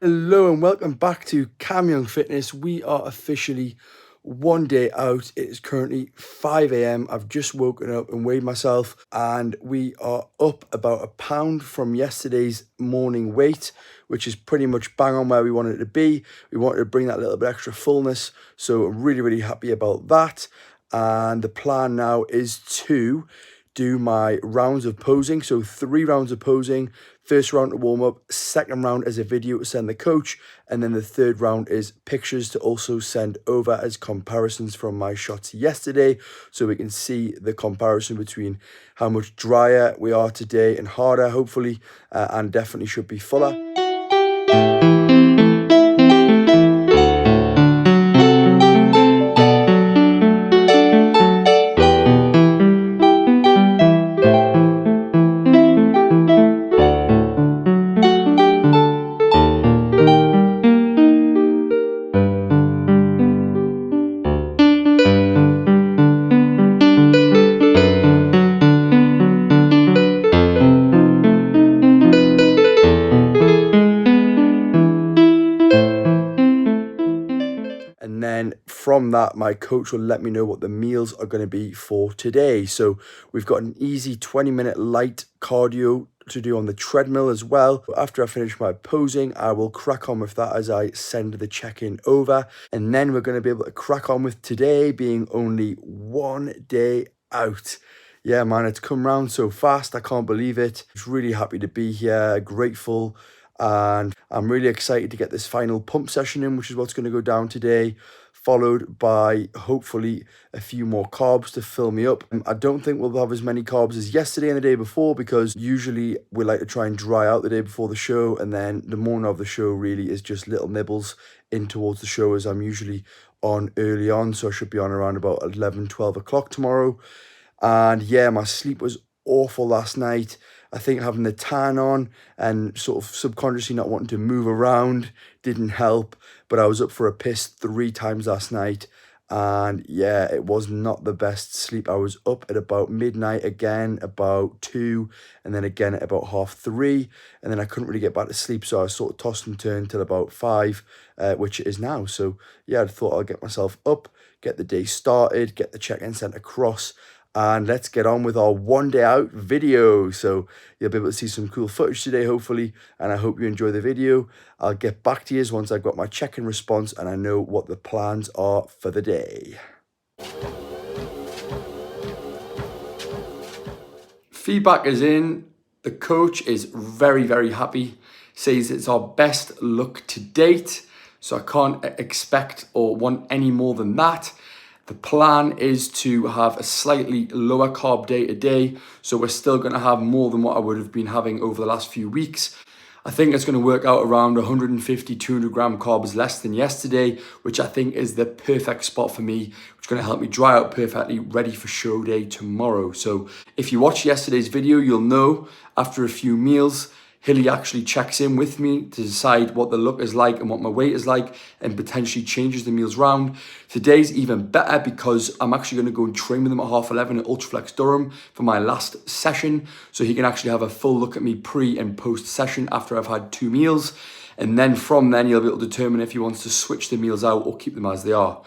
Hello and welcome back to Cam Young Fitness. We are officially one day out. It is currently 5 a.m. I've just woken up and weighed myself, and we are up about a pound from yesterday's morning weight, which is pretty much bang on where we wanted it to be. We wanted to bring that little bit extra fullness, so I'm really happy about that. And the plan now is to do my rounds of posing. So 3 rounds of posing. First round to warm up, second round as a video to send the coach, and then the third round is pictures to also send over as comparisons from my shots yesterday, so we can see the comparison between how much drier we are today and harder, hopefully, and definitely should be fuller. And then from that, my coach will let me know what the meals are going to be for today. So we've got an easy 20-minute light cardio to do on the treadmill as well. After I finish my posing, I will crack on with that as I send the check-in over. And then we're going to be able to crack on with today being only one day out. Yeah, man, it's come round so fast. I can't believe it. I'm just really happy to be here, grateful. And I'm really excited to get this final pump session in, which is what's going to go down today, followed by hopefully a few more carbs to fill me up. I don't think we'll have as many carbs as yesterday and the day before, because usually we like to try and dry out the day before the show, and then the morning of the show really is just little nibbles in towards the show, as I'm usually on early on. So I should be on around about 11-12 o'clock tomorrow. And yeah, my sleep was awful last night. I think having the tan on and sort of subconsciously not wanting to move around didn't help. But I was up for a piss 3 times last night. And yeah, it was not the best sleep. I was up at about midnight again, about 2, and then again at about 3:30. And then I couldn't really get back to sleep. So I sort of tossed and turned till about 5, which it is now. So yeah, I thought I'll get myself up, get the day started, get the check-in sent across, and let's get on with our one day out video. So you'll be able to see some cool footage today, hopefully, and I hope you enjoy the video. I'll get back to you once I've got my check-in response and I know what the plans are for the day. Feedback is in. The coach is very happy, says it's our best look to date, so I can't expect or want any more than that. The plan is to have a slightly lower carb day today, so we're still going to have more than what I would have been having over the last few weeks. I think it's going to work out around 150-200 gram carbs less than yesterday, which I think is the perfect spot for me, which is going to help me dry out perfectly, ready for show day tomorrow. So if you watched yesterday's video, you'll know after a few meals, Hilly actually checks in with me to decide what the look is like and what my weight is like, and potentially changes the meals round. Today's even better because I'm actually going to go and train with him at 11:30 at Ultraflex Durham for my last session. So he can actually have a full look at me pre and post session after I've had 2 meals. And then from then he'll be able to determine if he wants to switch the meals out or keep them as they are.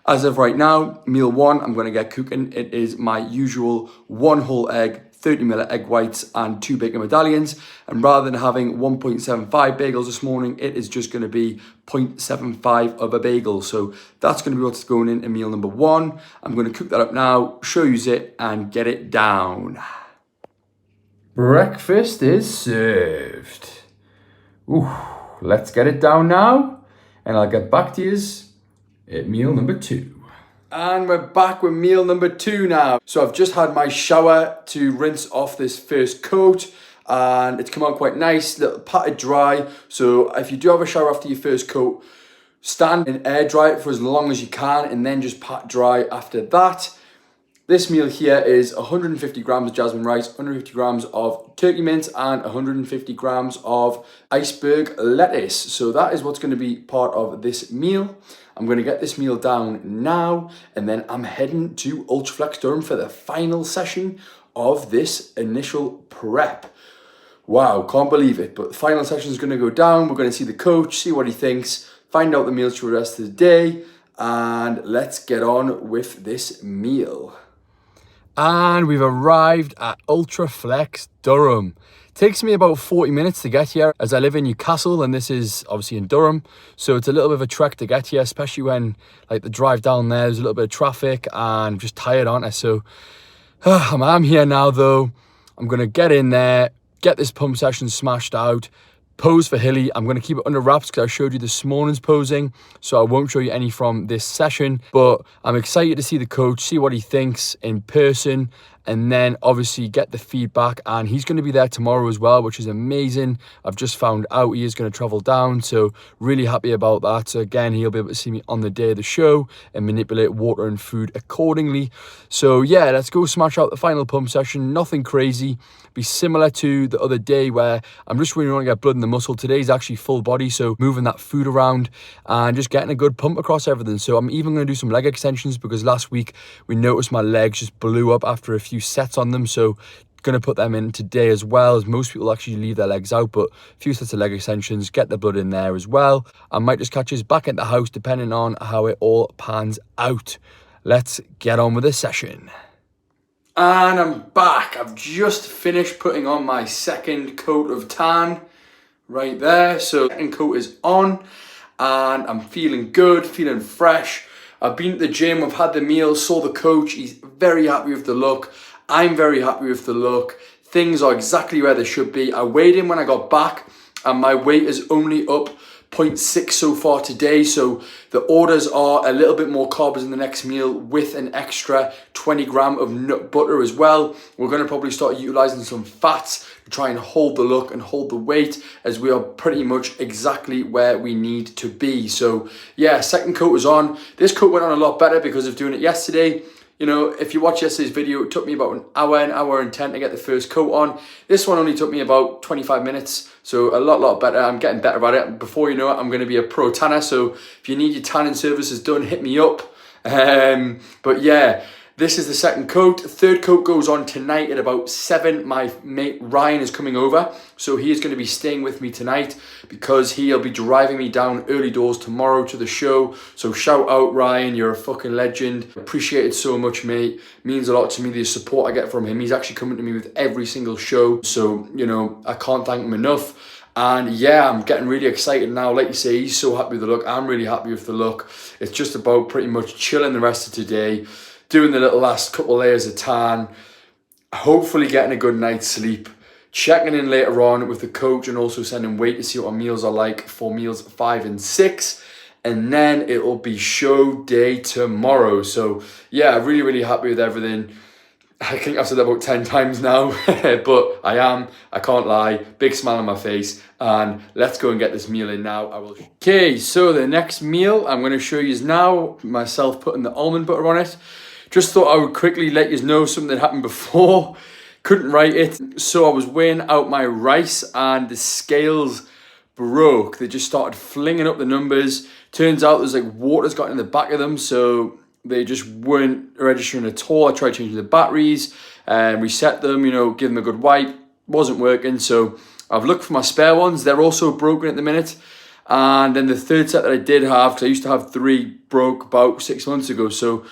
As of right now, meal 1, I'm going to get cooking. It is my usual 1 whole egg, 30ml egg whites and 2 bacon medallions, and rather than having 1.75 bagels this morning, it is just going to be 0.75 of a bagel. So that's going to be what's going into meal number 1. I'm going to cook that up now, show you it, and get it down. Breakfast is served. Ooh, let's get it down now, and I'll get back to you at meal number 2. And we're back with meal number 2 now. So I've just had my shower to rinse off this first coat, and it's come out quite nice, little patted dry. So if you do have a shower after your first coat, stand and air dry it for as long as you can, and then just pat dry after that. This meal here is 150 grams of jasmine rice, 150 grams of turkey mince, and 150 grams of iceberg lettuce. So that is what's going to be part of this meal. I'm going to get this meal down now, and then I'm heading to Ultraflex Durham for the final session of this initial prep. Wow, can't believe it. But the final session is going to go down. We're going to see the coach, see what he thinks, find out the meals for the rest of the day, and let's get on with this meal. And we've arrived at Ultra Flex Durham. Takes me about 40 minutes to get here, as I live in Newcastle and this is obviously in Durham. So it's a little bit of a trek to get here, especially when like the drive down there's a little bit of traffic and I'm just tired, aren't I? So I'm here now though. I'm going to get in there, get this pump session smashed out, pose for Hilly. I'm going to keep it under wraps because I showed you this morning's posing, so I won't show you any from this session, but I'm excited to see the coach, see what he thinks in person, and then obviously get the feedback. And he's going to be there tomorrow as well, which is amazing. I've just found out he is going to travel down, so really happy about that. So again, he'll be able to see me on the day of the show and manipulate water and food accordingly. So yeah, let's go smash out the final pump session. Nothing crazy, be similar to the other day where I'm just really want to get blood in the muscle. Today's actually full body, so moving that food around and just getting a good pump across everything. So I'm even going to do some leg extensions because last week we noticed my legs just blew up after a few sets on them, so going to put them in today as well, as most people actually leave their legs out, but a few sets of leg extensions, get the blood in there as well. I might just catch us back at the house depending on how it all pans out. Let's get on with the session. And I'm back. I've just finished putting on my second coat of tan right there. So second coat is on and I'm feeling good, feeling fresh. I've been at the gym, I've had the meal, saw the coach. He's very happy with the look. I'm very happy with the look. Things are exactly where they should be. I weighed in when I got back and my weight is only up 0.6 so far today, so the orders are a little bit more carbs in the next meal with an extra 20 gram of nut butter as well. We're going to probably start utilizing some fats to try and hold the look and hold the weight, as we are pretty much exactly where we need to be. So yeah, second coat is on. This coat went on a lot better because of doing it yesterday. You know, if you watch yesterday's video, it took me about an hour and 10 to get the first coat on. This one only took me about 25 minutes, so a lot better. I'm getting better at it. Before you know it, I'm going to be a pro tanner, so if you need your tanning services done, hit me up. But yeah, this is the second coat. Third coat goes on tonight at about 7. My mate Ryan is coming over, so he is going to be staying with me tonight because he'll be driving me down early doors tomorrow to the show. So shout out Ryan, you're a fucking legend. Appreciate it so much, mate. Means a lot to me, the support I get from him. He's actually coming to me with every single show, so you know, I can't thank him enough. And yeah, I'm getting really excited now. Like you say, he's so happy with the look. I'm really happy with the look. It's just about pretty much chilling the rest of today, doing the little last couple layers of tan, hopefully getting a good night's sleep, checking in later on with the coach and also sending weight to see what our meals are like for meals 5 and 6. And then it will be show day tomorrow. So yeah, really happy with everything. I think I've said that about 10 times now, but I can't lie, big smile on my face, and let's go and get this meal in now. Okay, so the next meal I'm going to show you is now myself putting the almond butter on it. Just thought I would quickly let you know something that happened before. Couldn't write it, so I was weighing out my rice and the scales broke. They just started flinging up the numbers. Turns out there's like water's got in the back of them, so they just weren't registering at all. I tried changing the batteries and reset them, you know, give them a good wipe. Wasn't working, so I've looked for my spare ones. They're also broken at the minute. And then the third set that I did have, because I used to have 3, broke about 6 months ago. So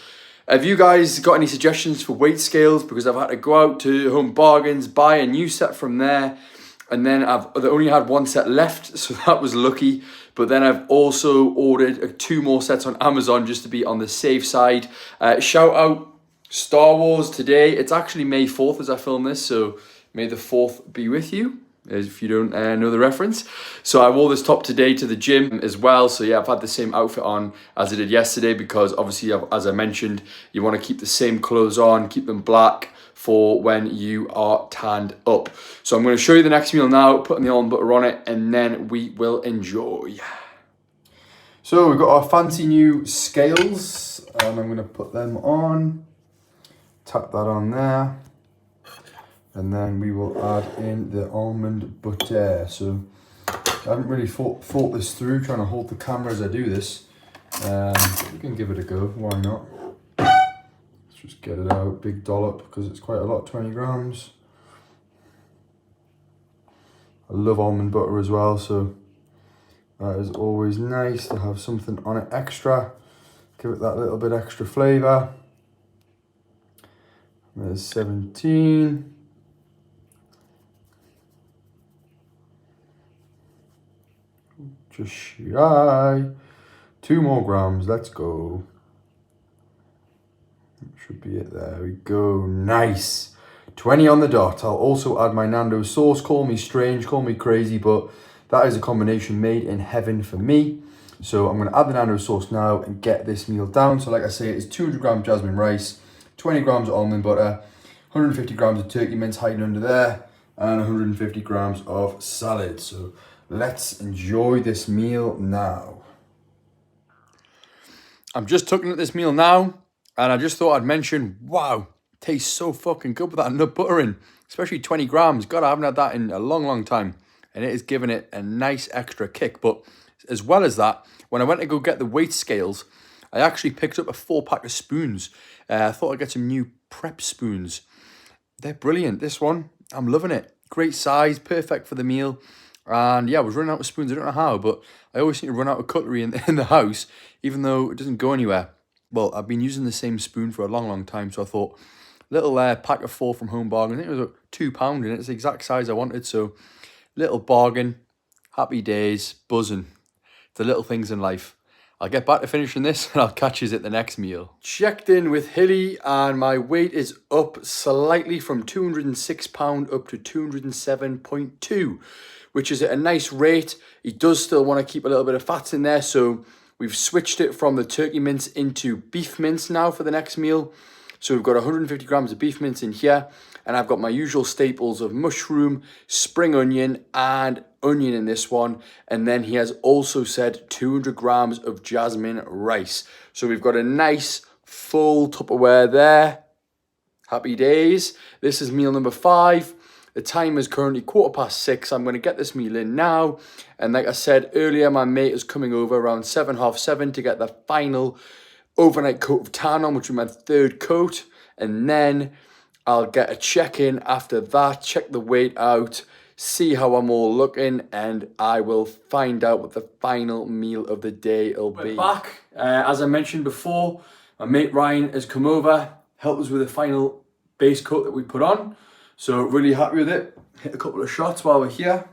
have you guys got any suggestions for weight scales? Because I've had to go out to Home Bargains, buy a new set from there. And then I've only had 1 set left, so that was lucky. But then I've also ordered 2 more sets on Amazon just to be on the safe side. Shout out Star Wars today. It's actually May 4th as I film this, so may the 4th be with you, if you don't know the reference. So I wore this top today to the gym as well. So yeah, I've had the same outfit on as I did yesterday because obviously, as I mentioned, you want to keep the same clothes on, keep them black for when you are tanned up. So I'm going to show you the next meal now, putting the almond butter on it, and then we will enjoy. So we've got our fancy new scales, and I'm going to put them on, tap that on there. And then we will add in the almond butter. So I haven't really thought this through, trying to hold the camera as I do this. We can give it a go, why not? Let's just get it out, big dollop, because it's quite a lot, 20 grams. love almond butter as well, so that is always nice to have something on it extra. Give it that little bit extra flavour. There's 17. Just shy. 2 more grams, let's go. That should be it, there we go, nice. 20 on the dot. I'll also add my Nando's sauce. Call me strange, call me crazy, but that is a combination made in heaven for me. So I'm gonna add the Nando's sauce now and get this meal down. So like I say, it's 200 gram jasmine rice, 20 grams of almond butter, 150 grams of turkey mince hiding under there, and 150 grams of salad. So let's enjoy this meal now. I'm just looking at this meal now, and I just thought I'd mention, wow, tastes so fucking good with that nut butter in, especially 20 grams. God, I haven't had that in a long, long time, and it is giving it a nice extra kick. But as well as that, when I went to go get the weight scales, I actually picked up a 4-pack of spoons. I thought I'd get some new prep spoons. They're brilliant. This one, I'm loving it. Great size, perfect for the meal. And yeah, I was running out of spoons. I don't know how, but I always seem to run out of cutlery in the house, even though it doesn't go anywhere. Well, I've been using the same spoon for a long, long time, so I thought, little pack of 4 from Home Bargain. I think it was £2, and it's the exact size I wanted. So, little bargain, happy days, buzzing. The little things in life. I'll get back to finishing this, and I'll catch you at the next meal. Checked in with Hilly, and my weight is up slightly from £206 up to 207.2, which is at a nice rate. He does still want to keep a little bit of fats in there, so we've switched it from the turkey mince into beef mince now for the next meal. So we've got 150 grams of beef mince in here, and I've got my usual staples of mushroom, spring onion, and onion in this one. And then he has also said 200 grams of jasmine rice. So we've got a nice full Tupperware there. Happy days. This is meal number 5. The time is currently 6:15. I'm going to get this meal in now. And like I said earlier, my mate is coming over around 7, half 7 to get the final overnight coat of tan on, which is my 3rd coat. And then I'll get a check-in after that, check the weight out, see how I'm all looking, and I will find out what the final meal of the day will be. We're back. As I mentioned before, my mate Ryan has come over, helped us with the final base coat that we put on. So really happy with it. Hit a couple of shots while we're here.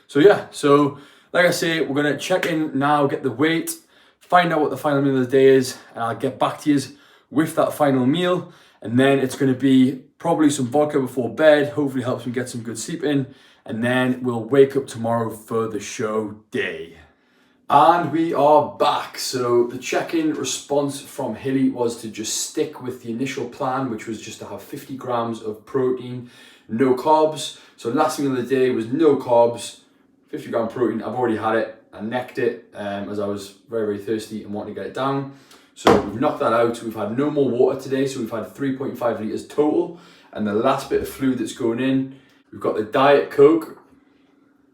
So yeah, so like I say, we're going to check in now, get the weight, find out what the final meal of the day is, and I'll get back to you with that final meal. And then it's going to be probably some vodka before bed, hopefully helps me get some good sleep in. And then we'll wake up tomorrow for the show day. And we are back. So the check-in response from Hilly was to just stick with the initial plan, which was just to have 50 grams of protein, no carbs. So last meal of the day was no carbs, 50 gram protein. I've already had it. I necked it as I was very, very thirsty and wanted to get it down. So we've knocked that out. We've had no more water today. So we've had 3.5 litres total. And the last bit of fluid that's going in, we've got the Diet Coke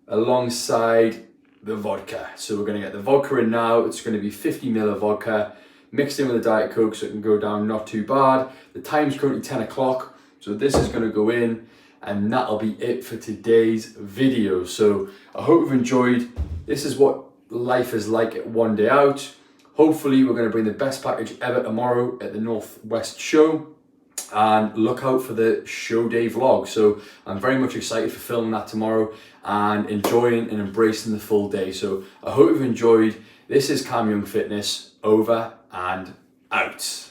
alongside the vodka. So we're going to get the vodka in now. It's going to be 50 ml of vodka mixed in with the Diet Coke so it can go down not too bad. The time's currently 10 o'clock. So this is going to go in, and that'll be it for today's video. So I hope you've enjoyed. This is what life is like at one day out. Hopefully we're going to bring the best package ever tomorrow at the Northwest show, and look out for the show day vlog. So I'm very much excited for filming that tomorrow and enjoying and embracing the full day. So I hope you've enjoyed. This is Cam Young Fitness, over and out.